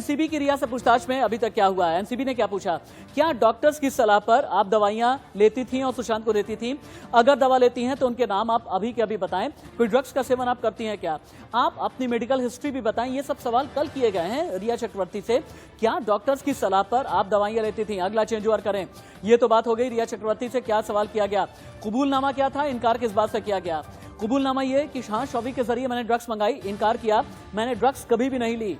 NCB की रिया से पूछताछ में अभी तक क्या हुआ है? एनसीबी ने क्या पूछा? क्या डॉक्टर्स की सलाह पर आप दवाइयां लेती थी और सुशांत को देती थी? अगर दवा लेती हैं तो उनके नाम आप अभी के अभी बताएं। कोई ड्रग्स का सेवन आप करती हैं क्या? आप अपनी मेडिकल हिस्ट्री भी बताएं। ये सब सवाल कल किए गए हैं रिया चक्रवर्ती से। क्या डॉक्टर्स की सलाह पर आप दवाइयां लेती थी? अगला चेंज ओवर करें। ये तो बात हो गई रिया चक्रवर्ती से क्या सवाल किया गया। कबूलनामा क्या था? इनकार किस बात से किया गया? कबूलनामा ये कि हाँ, शौविक के जरिए मैंने ड्रग्स मंगाई, इनकार किया, मैंने ड्रग्स कभी भी नहीं ली।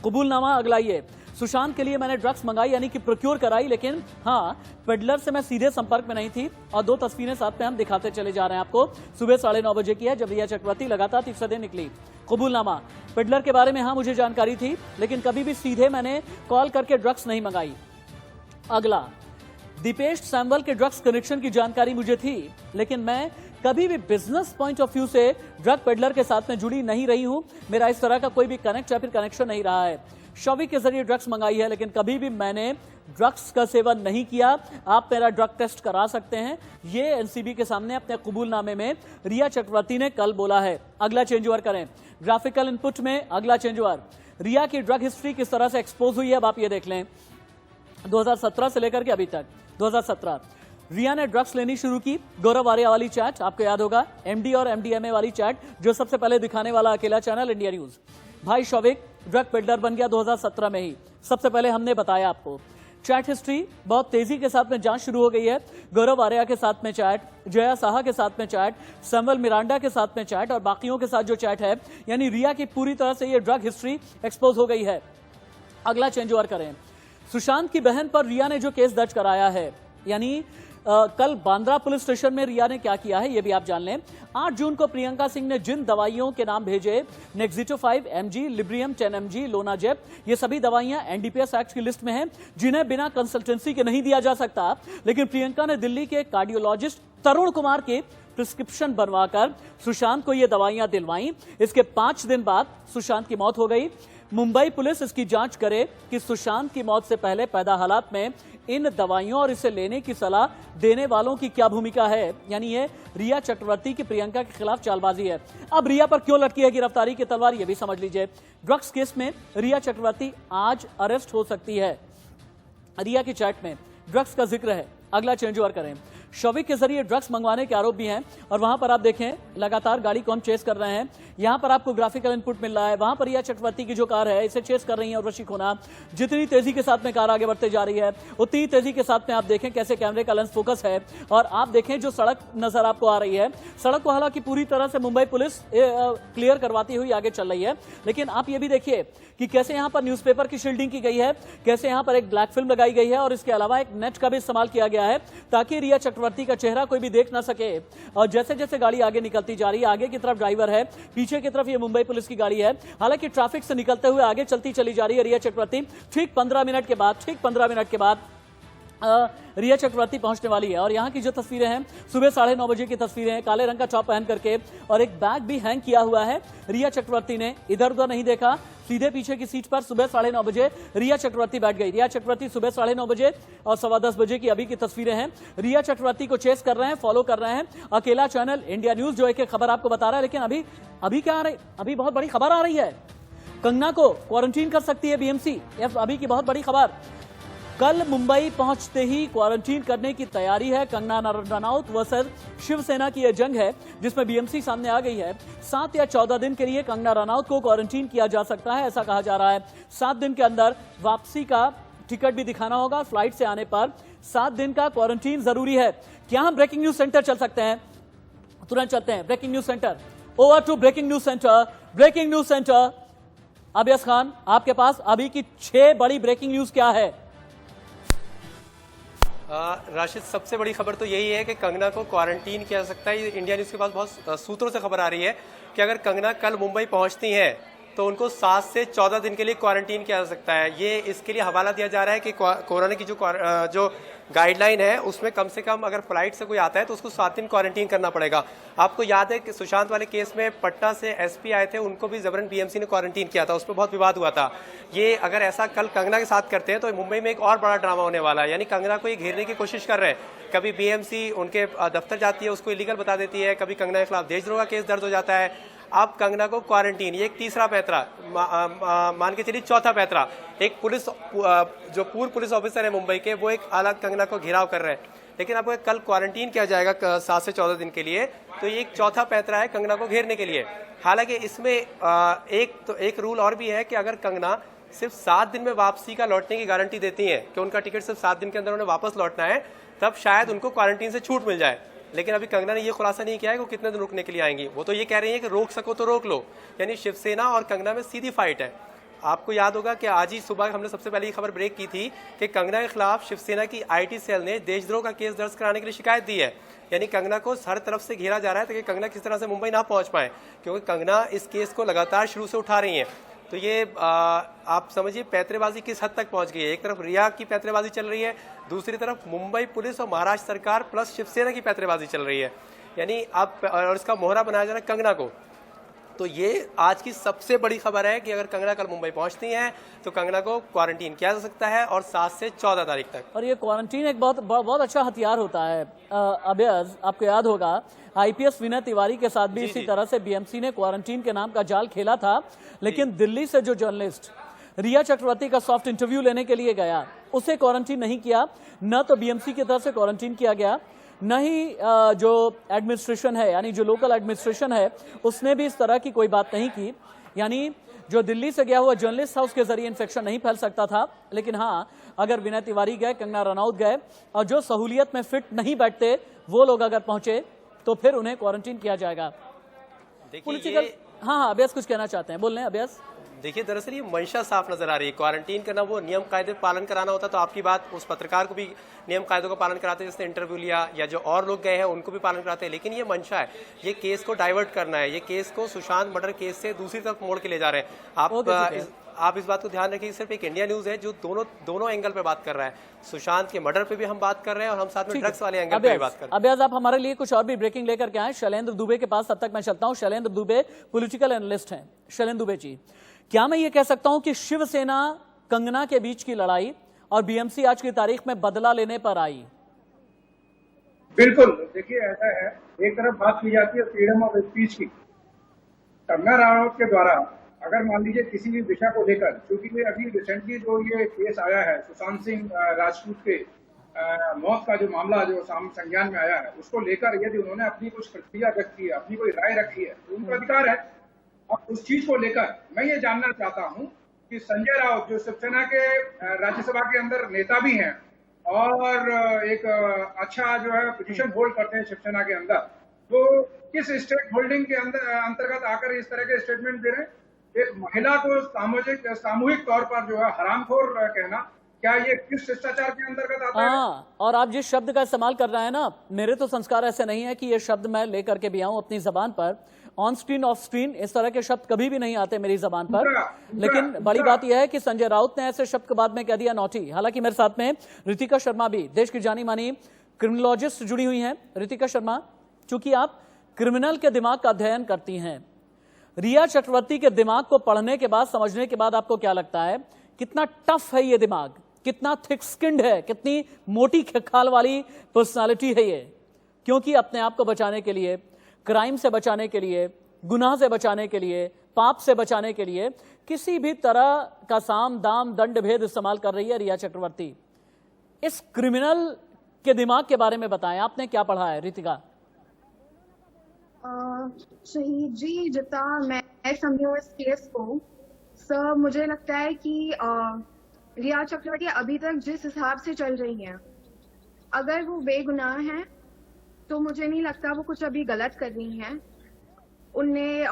कबूलनामा अगला ये, सुशांत के लिए मैंने ड्रग्स मंगाई यानी कि प्रोक्योर कराई, लेकिन हाँ, पेडलर से मैं सीधे संपर्क में नहीं थी। और दो तस्वीरें साथ में हम दिखाते चले जा रहे हैं आपको। सुबह 9:30 बजे की है जब रिया चक्रवर्ती लगातार तीसरे दिन निकली। कबूलनामा, पेडलर के बारे में हाँ मुझे जानकारी थी, लेकिन कभी भी सीधे मैंने कॉल करके ड्रग्स नहीं मंगाई। अगला, दीपेश सैमुअल के ड्रग्स कनेक्शन की जानकारी मुझे थी, लेकिन मैं कभी भी बिजनेस पॉइंट ऑफ व्यू से ड्रग पेडलर के साथ में जुड़ी नहीं रही हूं। मेरा इस तरह का कोई भी कनेक्ट या फिर कनेक्शन नहीं रहा है। शौविक के जरिए ड्रग्स मंगाई है, लेकिन कभी भी मैंने ड्रग्स का सेवन नहीं किया। आप मेरा ड्रग टेस्ट करा सकते हैं। ये एनसीबी के सामने अपने कबूलनामे में रिया चक्रवर्ती ने कल बोला है। अगला चेंज ओवर करें। ग्राफिकल इनपुट में अगला चेंज ओवर, रिया की ड्रग हिस्ट्री किस तरह से एक्सपोज हुई है अब आप ये देख लें। 2017 से लेकर के अभी तक 2017 रिया ने ड्रग्स लेनी शुरू की। गौरव आर्या वाली चैट आपको याद होगा, एमडी और एमडीएमए वाली चैट जो सबसे पहले दिखाने वाला अकेला चैनल इंडिया न्यूज। भाई शौविक ड्रग पेडलर बन गया 2017 में ही, सबसे पहले हमने बताया आपको। चैट हिस्ट्री बहुत तेजी के साथ में जांच शुरू हो गई है। गौरव आर्या के साथ में चैट, जया साहा के साथ में चैट, सैमुअल मिरांडा के साथ में चैट और बाकियों के साथ जो चैट है, यानी रिया की पूरी तरह से ये ड्रग हिस्ट्री एक्सपोज हो गई है। अगला चेंज ओवर करें। सुशांत की बहन पर रिया ने जो केस दर्ज कराया है, यानी कल बांद्रा पुलिस स्टेशन में रिया ने क्या किया है ये भी आप जान लें। 8 जून को प्रियंका सिंह ने जिन दवाइयों के नाम भेजे, नेक्सिटो 5 mg, लिब्रियम 10 mg, लोनाजेप, ये सभी दवाइयां एनडीपीएस एक्ट की लिस्ट में हैं, जिन्हें बिना कंसल्टेंसी के नहीं दिया जा सकता। लेकिन प्रियंका ने दिल्ली के कार्डियोलॉजिस्ट तरुण कुमार के प्रिस्क्रिप्शन बनवाकर सुशांत को ये दवाइयां दिलवाई। इसके 5 दिन बाद सुशांत की मौत हो गई। मुंबई पुलिस इसकी जांच करे कि सुशांत की मौत से पहले पैदा हालात में इन दवाइयों और इसे लेने की सलाह देने वालों की क्या भूमिका है। यानी ये रिया चक्रवर्ती की प्रियंका के खिलाफ चालबाजी है। अब रिया पर क्यों लटकी है गिरफ्तारी की तलवार, ये भी समझ लीजिए। ड्रग्स केस में रिया चक्रवर्ती आज अरेस्ट हो सकती है। रिया की चैट में ड्रग्स का जिक्र है। अगला चेंज ओवर करें। शौविक के जरिए ड्रग्स मंगवाने के आरोप भी हैं और वहां पर आप देखें लगातार गाड़ी को हम चेस कर रहे हैं। यहां पर आपको ग्राफिकल इनपुट मिल रहा है। वहां पर रिया चक्रवर्ती की जो कार है इसे चेस कर रही है उर्वशी खोना। जितनी तेजी के साथ में कार आगे बढ़ते जा रही है उतनी तेजी के साथ में आप देखें कैसे कैमरे का लेंस फोकस है। और आप देखें जो सड़क नजर आपको आ रही है, सड़क को हालांकि पूरी तरह से मुंबई पुलिस क्लियर करवाती हुई आगे चल रही है, लेकिन आप ये भी देखिए कि कैसे यहां पर न्यूज़पेपर की शील्डिंग की गई है, कैसे यहां पर एक ब्लैक फिल्म लगाई गई है और इसके अलावा एक नेट का भी इस्तेमाल किया गया है ताकि रिया चक्रवर्ती का चेहरा कोई भी देख ना सके। और जैसे जैसे गाड़ी आगे निकलती जा रही है, आगे की तरफ ड्राइवर है, पीछे की तरफ ये मुंबई पुलिस की गाड़ी है। हालांकि ट्रैफिक से निकलते हुए आगे चलती चली जा रही है रिया चक्रवर्ती। ठीक 15 मिनट के बाद रिया चक्रवर्ती पहुंचने वाली है। और यहां की जो तस्वीरें हैं सुबह 9:30 बजे की तस्वीरें हैं। काले रंग का टॉप पहन करके और एक बैग भी हैंग किया हुआ है। रिया चक्रवर्ती ने इधर उधर नहीं देखा, सीधे पीछे की सीट पर सुबह 9:30 बजे रिया चक्रवर्ती बैठ गई। रिया चक्रवर्ती सुबह 9:30 बजे और 10:15 बजे की अभी की तस्वीरें हैं। रिया चक्रवर्ती को चेस कर रहे हैं, फॉलो कर रहे हैं अकेला चैनल इंडिया न्यूज जो एक खबर आपको बता रहा है। लेकिन अभी क्या आ रही, अभी बहुत बड़ी खबर आ रही है। कंगना को क्वारंटीन कर सकती है बीएमसी, अभी की बहुत बड़ी खबर। कल मुंबई पहुंचते ही क्वारंटीन करने की तैयारी है। कंगना रनौत वर्सेस शिवसेना की यह जंग है जिसमें बीएमसी सामने आ गई है। 7 या 14 दिन के लिए कंगना रनौत को क्वारंटीन किया जा सकता है, ऐसा कहा जा रहा है। 7 दिन के अंदर वापसी का टिकट भी दिखाना होगा। फ्लाइट से आने पर 7 दिन का क्वारंटीन जरूरी है। क्या हम ब्रेकिंग न्यूज सेंटर चल सकते हैं? तुरंत चलते हैं breaking news centre. Over to breaking news centre. Breaking news centre, अबियस खान आपके पास अभी की 6 बड़ी ब्रेकिंग न्यूज क्या है? राशिद, सबसे बड़ी खबर तो यही है कि कंगना को क्वारंटीन किया जा सकता है। इंडिया न्यूज़ के पास बहुत सूत्रों से खबर आ रही है कि अगर कंगना कल मुंबई पहुंचती हैं तो उनको 7 से 14 दिन के लिए क्वारंटीन किया जा सकता है। ये इसके लिए हवाला दिया जा रहा है कि कोरोना की जो गाइडलाइन है उसमें कम से कम अगर फ्लाइट से कोई आता है तो उसको 7 दिन क्वारंटीन करना पड़ेगा। आपको याद है कि सुशांत वाले केस में पटना से एसपी आए थे, उनको भी जबरन बीएमसी ने क्वारंटीन किया था, उस पर बहुत विवाद हुआ था। ये अगर ऐसा कल कंगना के साथ करते हैं तो मुंबई में एक और बड़ा ड्रामा होने वाला है। यानी कंगना को ये घेरने की कोशिश कर रहे हैं। कभी बीएमसी उनके दफ्तर जाती है, उसको इलीगल बता देती है, कभी कंगना के खिलाफ देशद्रोह का केस दर्ज हो जाता है। अब कंगना को क्वारंटीन, ये एक तीसरा पैंतरा, मान के चलिए चौथा पैंतरा। एक पुलिस जो पूर्व पुलिस ऑफिसर है मुंबई के, वो एक अलग कंगना को घेराव कर रहे हैं। लेकिन अब कल क्वारंटीन किया जाएगा 7 से 14 दिन के लिए, तो ये एक चौथा पैंतरा है कंगना को घेरने के लिए। हालांकि इसमें एक रूल और भी है कि अगर कंगना सिर्फ 7 दिन में वापसी का लौटने की गारंटी देती हैं कि उनका टिकट सिर्फ 7 दिन के अंदर उन्हें वापस लौटना है, तब शायद उनको क्वारंटीन से छूट मिल जाए। लेकिन अभी कंगना ने ये खुलासा नहीं किया है कि वो कितने दिन रुकने के लिए आएंगी। वो तो ये कह रही है कि रोक सको तो रोक लो, यानी शिवसेना और कंगना में सीधी फाइट है। आपको याद होगा कि आज ही सुबह हमने सबसे पहले ये खबर ब्रेक की थी कि कंगना के खिलाफ शिवसेना की आईटी सेल ने देशद्रोह का केस दर्ज कराने के लिए शिकायत दी है। यानी कंगना को हर तरफ से घेरा जा रहा है ताकि कंगना किस तरह से मुंबई ना पहुंच पाए, क्योंकि कंगना इस केस को लगातार शुरू से उठा रही हैं। तो ये आप समझिए पैंतरेबाजी किस हद तक पहुंच गई है। एक तरफ रिया की पैंतरेबाजी चल रही है, दूसरी तरफ मुंबई पुलिस और महाराष्ट्र सरकार प्लस शिवसेना की पैंतरेबाजी चल रही है। यानी अब और इसका मोहरा बनाया जा रहा है कंगना को। तो ये आज की सबसे बड़ी खबर है कि अगर कंगना कल मुंबई पहुंचती हैं तो कंगना को क्वारंटीन किया जा सकता है, और 7 से 14 तारीख तक। और ये क्वारंटीन एक बहुत अच्छा हथियार होता है। अभ्यस, आपको याद होगा आईपीएस विनय तिवारी के साथ भी इसी तरह से बीएमसी ने क्वारंटीन के नाम का जाल खेला था। लेकिन दिल्ली से जो जर्नलिस्ट रिया चक्रवर्ती का सॉफ्ट इंटरव्यू लेने के लिए गया, उसे क्वारंटीन नहीं किया, न तो बीएमसी की तरफ से क्वारंटीन किया गया, न ही जो एडमिनिस्ट्रेशन है यानी जो लोकल एडमिनिस्ट्रेशन है उसने भी इस तरह की कोई बात नहीं की। यानी जो दिल्ली से गया हुआ जर्नलिस्ट था उसके जरिए इन्फेक्शन नहीं फैल सकता था। लेकिन हाँ, अगर विनय तिवारी गए, कंगना रनौत गए और जो सहूलियत में फिट नहीं बैठते वो लोग अगर पहुंचे तो फिर उन्हें क्वारंटीन किया जाएगा। पॉलिटिकल हाँ, अभ्यास कुछ कहना चाहते हैं, बोल रहे हैं अभ्यास। देखिए, दरअसल ये मंशा साफ नजर आ रही है। क्वारंटीन करना, वो नियम कायदे पालन कराना होता तो आपकी बात उस पत्रकार को भी नियम कायदों का पालन कराते जिसने इंटरव्यू लिया, या जो और लोग गए हैं उनको भी पालन कराते हैं। लेकिन ये मंशा है, ये केस को डाइवर्ट करना है, ये केस को सुशांत मर्डर केस से दूसरी तरफ मोड़ के ले जा रहे हैं। आप इस बात को ध्यान रखिए, सिर्फ एक इंडिया न्यूज है जो दोनों एंगल पे बात कर रहा है। सुशांत के मर्डर पे भी हम बात कर रहे हैं और हम साथ में ड्रग्स वाले एंगल पे भी बात कर रहे हैं। अभ्यास, आप हमारे लिए कुछ और भी ब्रेकिंग लेकर के आए शैलेंद्र दुबे के पास, तब तक मैं चलता हूं। शैलेंद्र दुबे पॉलिटिकल एनालिस्ट हैं। शैलेंद्र दुबे जी, क्या मैं ये कह सकता हूं कि शिवसेना कंगना के बीच की लड़ाई और बीएमसी आज की तारीख में बदला लेने पर आई? बिल्कुल, देखिए ऐसा है, एक तरफ बात की जाती है फ्रीडम ऑफ स्पीच की। कंगना रनौत के द्वारा अगर मान लीजिए किसी भी विषय को लेकर, क्योंकि अभी रिसेंटली जो ये केस आया है सुशांत सिंह राजपूत के मौत का जो मामला जो संज्ञान में आया है, उसको लेकर यदि उन्होंने अपनी कुछ प्रतिक्रिया व्यक्त की है, अपनी कोई राय रखी है, तो उनका अधिकार है। अब उस चीज को लेकर मैं ये जानना चाहता हूं कि संजय राउत जो शिवसेना के राज्यसभा के अंदर नेता भी हैं और एक अच्छा जो है पोजीशन होल्ड करते हैं शिवसेना के अंदर, तो किस स्टेक होल्डिंग के अंतर्गत आकर इस तरह के स्टेटमेंट दे रहे हैं? एक महिला को सामूहिक तौर पर जो है हरामखोर कहना, क्या ये किस शिष्टाचार के अंतर्गत आता है? और आप जिस शब्द का इस्तेमाल कर रहे हैं ना, मेरे तो संस्कार ऐसे नहीं है कि ये शब्द मैं लेकर के भी आऊं अपनी जबान पर। ऑन स्क्रीन ऑफ स्क्रीन इस तरह के शब्द कभी भी नहीं आते मेरी जबान पर। लेकिन बड़ी बात यह है कि संजय राउत ने ऐसे शब्द के बाद में कह दिया नॉटी। हालांकि मेरे साथ में रितिका शर्मा भी, देश की जानी मानी क्रिमिनोलॉजिस्ट जुड़ी हुई हैं। रितिका शर्मा, चूंकि आप क्रिमिनल के दिमाग का अध्ययन करती हैं, रिया चक्रवर्ती के दिमाग को पढ़ने के बाद, समझने के बाद आपको क्या लगता है कितना टफ है ये दिमाग, कितना थिक स्किन्ड है, कितनी मोटी खाल वाली पर्सनालिटी है ये? क्योंकि अपने आप को बचाने के लिए, क्राइम से बचाने के लिए, गुनाह से बचाने के लिए, पाप से बचाने के लिए किसी भी तरह का साम दाम दंड भेद इस्तेमाल कर रही है रिया चक्रवर्ती। इस क्रिमिनल के दिमाग के बारे में बताएं, आपने क्या पढ़ा है रितिका? शहीद जी, जितना मैं समझी हूँ इस केस को, सर मुझे लगता है कि रिया चक्रवर्ती अभी तक जिस हिसाब से चल रही हैं, अगर वो बेगुनाह हैं तो मुझे नहीं लगता वो कुछ अभी गलत कर रही हैं। उनने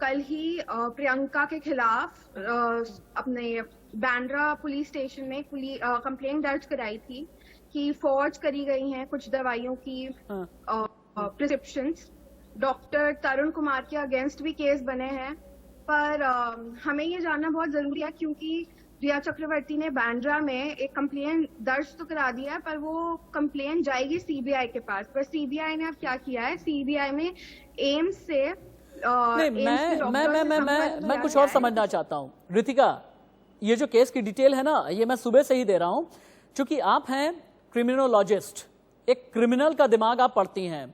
कल ही प्रियंका के खिलाफ अपने बांद्रा पुलिस स्टेशन में कंप्लेंट दर्ज कराई थी कि फॉर्ज करी गई हैं कुछ दवाइयों की प्रिस्क्रिप्शंस। डॉक्टर तरुण कुमार के अगेंस्ट भी केस बने हैं। पर हमें ये जानना बहुत जरूरी है, क्योंकि रिया चक्रवर्ती ने बांद्रा में एक कंप्लेंट दर्ज तो करा दिया है, पर वो कंप्लेंट जाएगी सीबीआई के पास। पर सीबीआई ने अब क्या किया है, सीबीआई में एम्स से मैं कुछ और समझना चाहता हूँ रितिका। ये जो केस की डिटेल है ना, ये मैं सुबह से ही दे रहा हूँ, क्योंकि आप हैं क्रिमिनोलॉजिस्ट, एक क्रिमिनल का दिमाग आप पढ़ती हैं।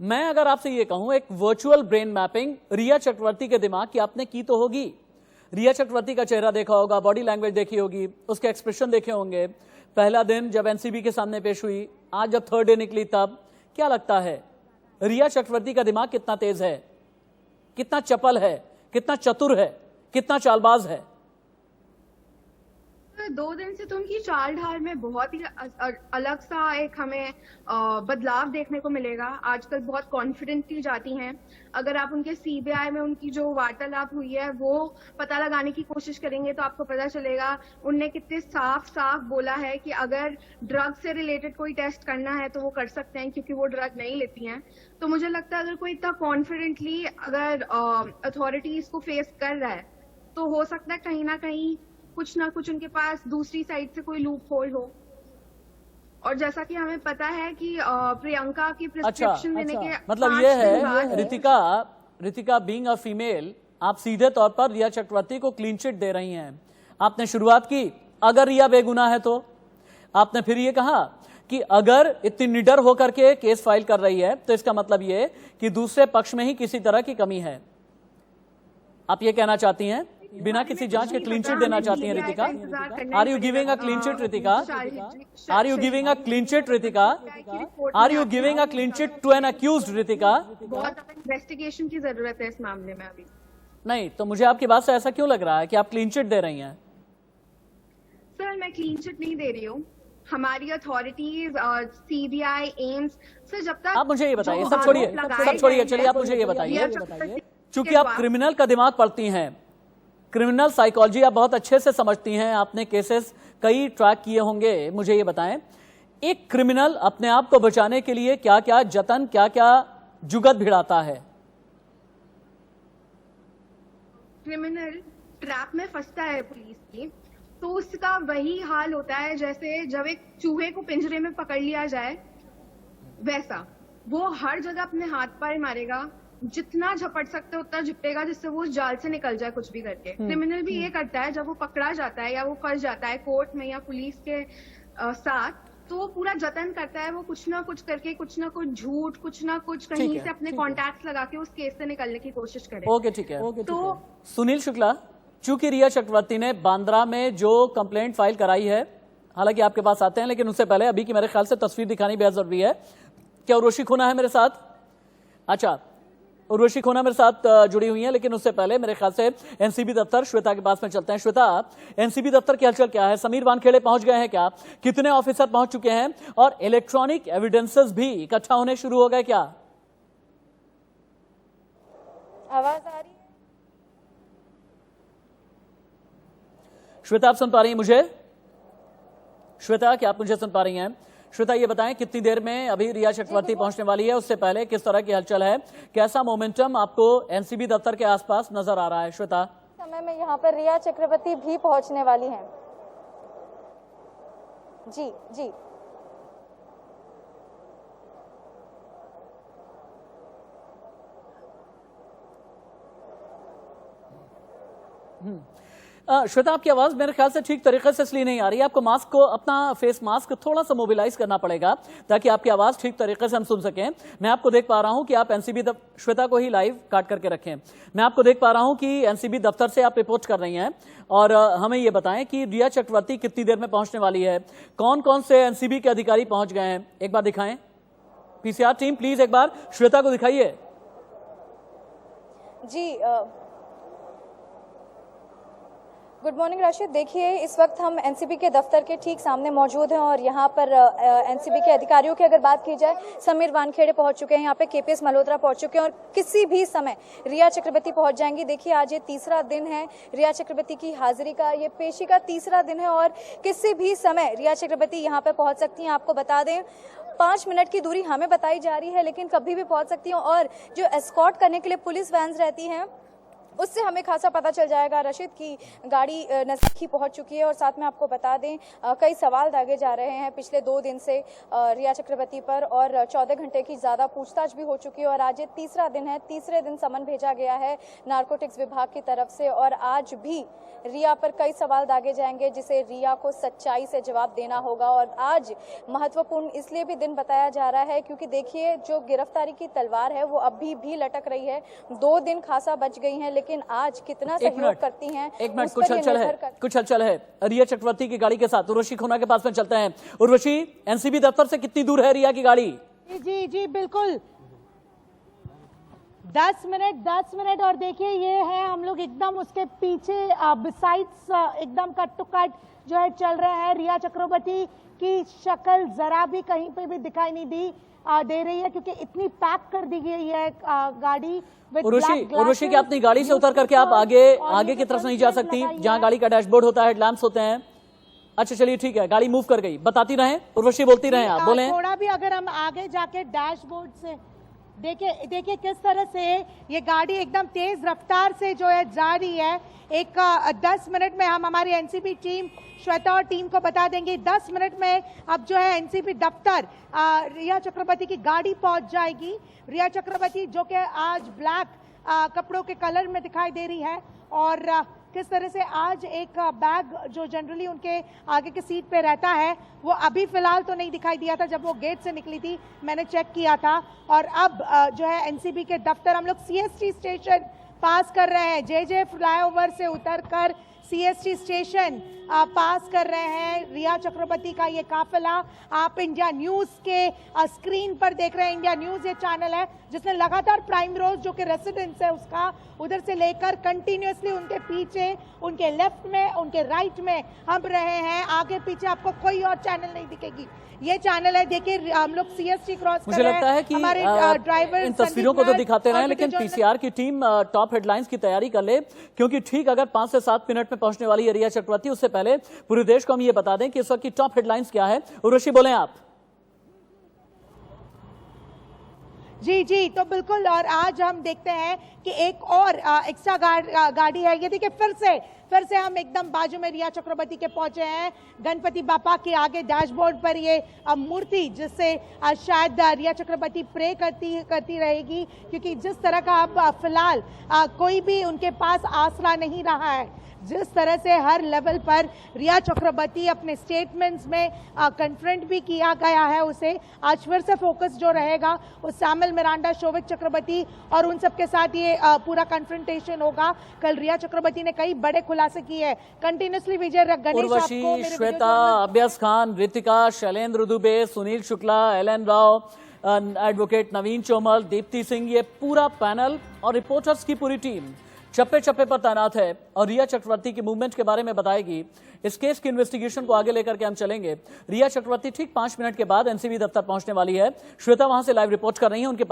मैं अगर आपसे ये कहूं एक वर्चुअल ब्रेन मैपिंग रिया चक्रवर्ती के दिमाग की आपने की तो होगी। रिया चक्रवर्ती का चेहरा देखा होगा, बॉडी लैंग्वेज देखी होगी, उसके एक्सप्रेशन देखे होंगे। पहला दिन जब एनसीबी के सामने पेश हुई, आज जब थर्ड डे निकली, तब क्या लगता है रिया चक्रवर्ती का दिमाग कितना तेज है, कितना चपल है, कितना चतुर है, कितना चालबाज है? 2 दिन से तो उनकी चाल ढाल में बहुत ही अलग सा एक हमें बदलाव देखने को मिलेगा। आजकल बहुत कॉन्फिडेंटली जाती हैं। अगर आप उनके सीबीआई में उनकी जो वार्तालाप हुई है वो पता लगाने की कोशिश करेंगे तो आपको पता चलेगा उनने कितने साफ साफ बोला है कि अगर ड्रग से रिलेटेड कोई टेस्ट करना है तो वो कर सकते हैं, क्योंकि वो ड्रग नहीं लेती हैं। तो मुझे लगता है अगर कोई इतना कॉन्फिडेंटली अगर अथॉरिटीज को फेस कर रहा है तो हो सकता है कहीं ना कहीं कुछ ना कुछ उनके पास दूसरी साइड से कोई लूप होल हो। और जैसा कि हमें पता है कि प्रियंका की प्रिस्क्रिप्शन देने के मतलब ये है रितिका बीइंग अ फीमेल, आप सीधे तौर पर रिया चक्रवर्ती को क्लीन चिट दे रही हैं। आपने शुरुआत की अगर रिया बेगुनाह है तो, आपने फिर ये कहा कि अगर इतनी निडर होकर के केस फाइल कर रही है तो इसका मतलब ये कि दूसरे पक्ष में ही किसी तरह की कमी है। आप ये कहना चाहती हैं बिना किसी जांच के क्लीन चिट देना चाहती हैं Ritika? Are you giving a clean chit Ritika? Are you giving a clean chit Ritika? Are you giving a clean chit to an accused Ritika? बहुत इन्वेस्टिगेशन की जरूरत है इस मामले में अभी। नहीं तो मुझे आपकी बात से ऐसा क्यों लग रहा है कि आप क्लीन चिट दे रही हैं? सर मैं क्लीन चिट नहीं दे रही हूँ। हमारी अथॉरिटीज सीबीआई एम्स सर जब तक आप मुझे ये बताइए, सब छोड़िए, चलिए आप मुझे ये बताइए, चूंकि आप क्रिमिनल का दिमाग पढ़ती हैं, क्रिमिनल साइकोलॉजी आप बहुत अच्छे से समझती हैं, आपने केसेस कई ट्रैक किए होंगे, मुझे ये बताएं एक क्रिमिनल अपने आप को बचाने के लिए क्या क्या जतन, क्या क्या जुगत भिड़ाता है? क्रिमिनल ट्रैप में फंसता है पुलिस की तो उसका वही हाल होता है जैसे जब एक चूहे को पिंजरे में पकड़ लिया जाए, वैसा वो हर जगह अपने हाथ पैर मारेगा, जितना झपट सकते उतना झपटेगा जिससे वो उस जाल से निकल जाए कुछ भी करके। क्रिमिनल भी ये करता है, जब वो पकड़ा जाता है या वो फंस जाता है कोर्ट में या पुलिस के साथ, तो वो पूरा जतन करता है, वो कुछ ना कुछ करके कुछ ना कुछ झूठ, कुछ ना कुछ कहीं से अपने कॉन्टैक्ट लगा के उस केस से निकलने की कोशिश करे। ओके ठीक है। तो सुनील शुक्ला, चूंकि रिया चक्रवर्ती ने बांद्रा में जो कंप्लेंट फाइल कराई है, हालांकि आपके पास आते हैं, लेकिन उससे पहले अभी की मेरे ख्याल से तस्वीर दिखानी बेहद जरूरी है। क्या उर्वशी खोना है मेरे साथ? अच्छा, उर्वशी खोना मेरे साथ जुड़ी हुई है, लेकिन उससे पहले मेरे ख्याल से एनसीबी दफ्तर श्वेता के पास में चलते हैं। श्वेता, एनसीबी दफ्तर की हलचल क्या है? समीर वानखेड़े पहुंच गए हैं क्या? कितने ऑफिसर पहुंच चुके हैं? और इलेक्ट्रॉनिक एविडेंसेस भी इकट्ठा होने शुरू हो गए क्या? आवाज आ रही है? श्वेता आप सुन पा रही हैं मुझे? श्वेता, क्या आप मुझे सुन पा रही हैं? श्वेता ये बताएं कितनी देर में अभी रिया चक्रवर्ती पहुंचने वाली है, उससे पहले किस तरह की हलचल है, कैसा मोमेंटम आपको एनसीबी दफ्तर के आसपास नजर आ रहा है? श्वेता, समय में यहाँ पर रिया चक्रवर्ती भी पहुंचने वाली हैं। जी जी श्वेता, आपकी आवाज मेरे ख्याल से ठीक तरीके से इसलिए नहीं आ रही है, आपको मास्क को, अपना फेस मास्क थोड़ा सा मोबिलाइज करना पड़ेगा ताकि आपकी आवाज ठीक तरीके से हम सुन सकें। मैं आपको देख पा रहा हूं कि आप एनसीबी श्वेता को ही लाइव काट करके रखें। मैं आपको देख पा रहा हूं कि एनसीबी दफ्तर से आप रिपोर्ट कर रही हैं और हमें ये बताएं कि रिया चक्रवर्ती कितनी देर में पहुंचने वाली है, कौन कौन से एनसीबी के अधिकारी पहुंच गए हैं, एक बार दिखाएं। पीसीआर टीम प्लीज एक बार श्वेता को दिखाइए। जी गुड मॉर्निंग राशिद। देखिए, इस वक्त हम एनसीबी के दफ्तर के ठीक सामने मौजूद हैं और यहाँ पर एनसीबी के अधिकारियों की अगर बात की जाए, समीर वानखेड़े पहुँच चुके हैं, यहाँ पे केपीएस मल्होत्रा पहुँच चुके हैं और किसी भी समय रिया चक्रवर्ती पहुँच जाएंगी। देखिए, आज ये तीसरा दिन है रिया चक्रवर्ती की हाजिरी का, ये पेशी का तीसरा दिन है और किसी भी समय रिया चक्रवर्ती यहाँ पे पहुँच सकती हैं। आपको बता दें 5 मिनट की दूरी हमें बताई जा रही है, लेकिन कभी भी पहुँच सकती हैं और जो एस्कॉर्ट करने के लिए पुलिस वैन्स रहती हैं उससे हमें खासा पता चल जाएगा रशीद की गाड़ी नजदीक ही पहुंच चुकी है। और साथ में आपको बता दें कई सवाल दागे जा रहे हैं पिछले 2 दिन से रिया चक्रवर्ती पर, और 14 घंटे की ज्यादा पूछताछ भी हो चुकी है। और आज ये तीसरा दिन है, तीसरे दिन समन भेजा गया है नारकोटिक्स विभाग की तरफ से, और आज भी रिया पर कई सवाल दागे जाएंगे जिसे रिया को सच्चाई से जवाब देना होगा। और आज महत्वपूर्ण इसलिए भी दिन बताया जा रहा है क्योंकि देखिए जो गिरफ्तारी की तलवार है वो अभी भी लटक रही है। 2 दिन खासा बच गई हैं, लेकिन आज कितना सहयोग करती हैं। एक मिनट, कुछ हलचल है रिया चक्रवर्ती की गाड़ी के साथ। उर्वशी खोना के पास में चलते हैं। उर्वशी, एनसीबी दफ्तर से कितनी दूर है रिया की गाड़ी? जी जी बिल्कुल 10 मिनट। और देखिए ये है हम लोग एकदम उसके पीछे बिसाइड्स एकदम कट टू कट जो है चल रहे हैं। रिया चक्रवर्ती की शक्ल जरा भी कहीं पे भी दिखाई नहीं दे रही है क्योंकि इतनी पैक कर दी गई है गाड़ी। उर्वशी क्या अपनी गाड़ी से उतर करके आप आगे की तरफ नहीं जा सकती जहां गाड़ी का डैशबोर्ड होता है, हेडलैम्प्स होते हैं? अच्छा चलिए ठीक है, गाड़ी मूव कर गई, बताती रहें उर्वशी, बोलती रहें आप, बोलें। थोड़ा भी अगर हम आगे जाके डैशबोर्ड से देखिए किस तरह से ये गाड़ी एकदम तेज रफ्तार से जो है जा रही है। एक 10 मिनट में हम हमारी एनसीबी टीम श्वेता और टीम को बता देंगे 10 मिनट में अब जो है एनसीबी दफ्तर रिया चक्रवर्ती की गाड़ी पहुंच जाएगी। रिया चक्रवर्ती जो कि आज ब्लैक कपड़ों के कलर में दिखाई दे रही है, और किस तरह से आज एक बैग जो जनरली उनके आगे के सीट पे रहता है वो अभी फिलहाल तो नहीं दिखाई दिया था जब वो गेट से निकली थी, मैंने चेक किया था। और अब जो है एनसीबी के दफ्तर हम लोग सीएसटी स्टेशन पास कर रहे हैं। जे फ्लाईओवर से उतरकर सीएसटी स्टेशन पास कर रहे हैं। रिया चक्रवर्ती का ये काफिला आप इंडिया न्यूज के स्क्रीन पर देख रहे हैं। इंडिया न्यूज ये चैनल है जिसने लगातार प्राइम रोज जो कि रेसिडेंस है उसका उधर से लेकर कंटिन्यूअसली उनके पीछे, उनके लेफ्ट में, उनके राइट में हम रहे हैं। आगे पीछे आपको कोई और चैनल नहीं दिखेगी, ये चैनल है। देखिए हम लोग सीएसटी क्रॉस मुझे लगता है कि हमारे ड्राइवर इन तस्वीरों को तो दिखाते रहे, लेकिन पीसीआर की टीम टॉप हेडलाइंस की तैयारी कर ले, क्योंकि ठीक अगर 5 से 7 मिनट में पहुंचने वाली है रिया चक्रवर्ती। उससे पहले पूरे देश को हम ये बता दें कि इस वक्त की टॉप हेडलाइंस क्या है। उर्वशी बोलें आप। जी तो बिल्कुल, और आज हम देखते हैं कि एक और एक्स्ट्रा गाड़ी है। ये देखिए फिर से हम एकदम बाजू में रिया चक्रवर्ती के पहुंचे हैं। गणपति बापा के आगे डैशबोर्ड पर ये मूर्ति जिससे शायद रिया चक्रवर्ती प्रे करती रहेगी, क्योंकि जिस तरह का अब फिलहाल कोई भी उनके पास आसरा नहीं रहा है। जिस तरह से हर लेवल पर रिया चक्रवर्ती अपने स्टेटमेंट्स में कन्फ्रंट भी किया गया है उसे, आज फिर से फोकस जो रहेगा वो सैमुअल मिरांडा, शोविक चक्रवर्ती और उन सब के साथ ये पूरा कन्फ्रंटेशन होगा। कल रिया चक्रवर्ती ने कई बड़े खुलासे किए हैं कंटिन्यूसली। विजय गणेश आपको, श्वेता, अब्यास खान, रितिका, शैलेंद्र दुबे, सुनील शुक्ला, एलन राव, एडवोकेट नवीन चोमल, दीप्ति सिंह, ये पूरा पैनल और रिपोर्टर्स की पूरी टीम चप्पे चप्पे पर तैनात है और रिया चक्रवर्ती की मूवमेंट के बारे में बताएगी। इस केस की इन्वेस्टिगेशन को आगे लेकर के हम चलेंगे। रिया चक्रवर्ती ठीक 5 मिनट के बाद एनसीबी दफ्तर पहुंचने वाली है। श्वेता वहां से लाइव रिपोर्ट कर रही है उनके